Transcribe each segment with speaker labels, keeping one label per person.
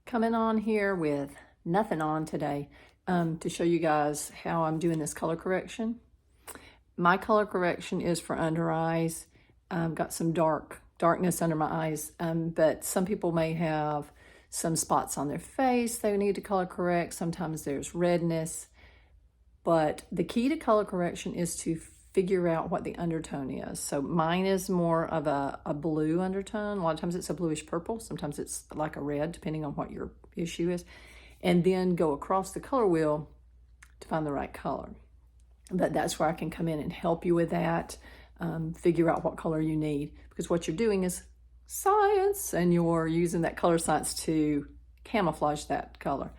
Speaker 1: Coming on here with nothing on today to show you guys how I'm doing this color correction. My color correction is for under eyes. Got some darkness under my eyes, but some people may have some spots on their face they need to color correct. Sometimes there's redness, but the key to color correction is to figure out what the undertone is. So mine is more of a blue undertone. A lot of times it's a bluish purple. Sometimes it's like a red, depending on what your issue is. And then go across the color wheel to find the right color. But that's where I can come in and help you with that, figure out what color you need. Because what you're doing is science, and you're using that color science to camouflage that color.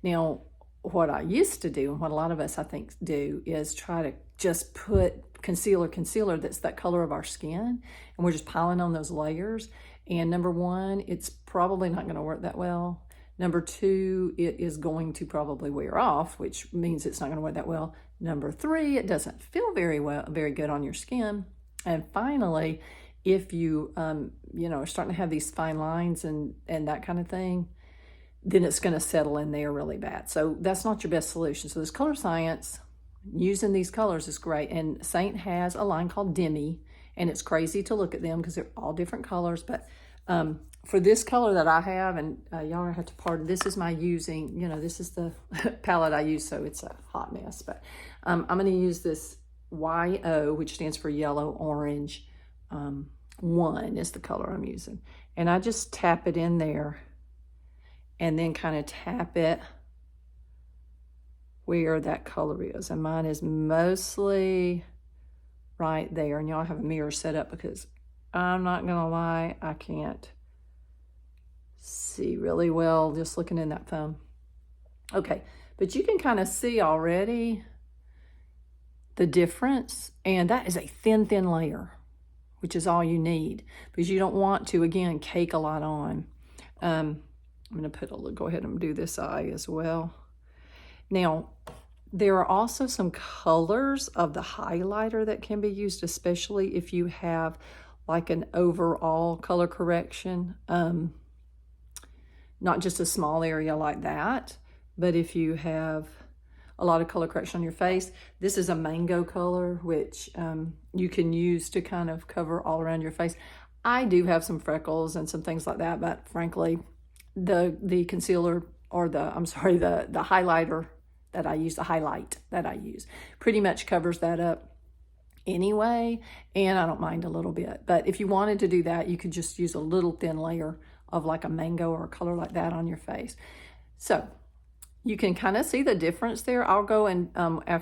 Speaker 1: Now, what I used to do, and what a lot of us I think do, is try to just put concealer that's that color of our skin, and we're just piling on those layers. And number one, it's probably not going to work that well. Number two, it is going to probably wear off, which means it's not going to work that well. Number three, it doesn't feel very good on your skin. And finally, if you are starting to have these fine lines and that kind of thing, then it's going to settle in there really bad. So that's not your best solution. So this color science, using these colors, is great. And Seint has a line called Demi, and it's crazy to look at them because they're all different colors. But for this color that I have, and y'all have to pardon, this is my using, this is the palette I use, so it's a hot mess. But I'm going to use this YO, which stands for yellow, orange. 1 is the color I'm using. And I just tap it in there, and then kind of tap it where that color is. And mine is mostly right there. And y'all have a mirror set up because I'm not gonna lie, I can't see really well just looking in that phone. Okay, but you can kind of see already the difference, and that is a thin layer, which is all you need, because you don't want to, again, cake a lot on. I'm gonna go ahead and do this eye as well. Now, there are also some colors of the highlighter that can be used, especially if you have like an overall color correction, not just a small area like that, but if you have a lot of color correction on your face. This is a mango color, which you can use to kind of cover all around your face. I do have some freckles and some things like that, but frankly, the concealer, or the highlighter that I use, the highlight that I use, pretty much covers that up anyway, and I don't mind a little bit. But if you wanted to do that, you could just use a little thin layer of like a mango or a color like that on your face. So you can kind of see the difference there. I'll go and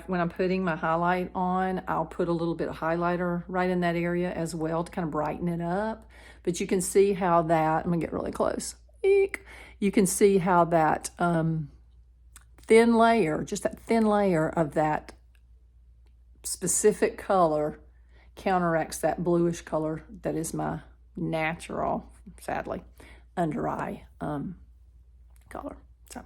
Speaker 1: when I'm putting my highlight on, I'll put a little bit of highlighter right in that area as well to kind of brighten it up. But you can see how that, I'm gonna get really close. Eek. You can see how that thin layer, just that thin layer of that specific color counteracts that bluish color that is my natural, sadly, under eye color. So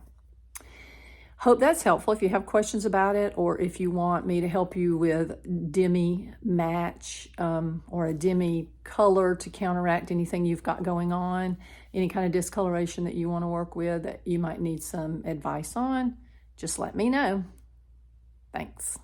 Speaker 1: hope that's helpful. If you have questions about it, or if you want me to help you with Demi match or a Demi color to counteract anything you've got going on, any kind of discoloration that you want to work with that you might need some advice on, just let me know. Thanks.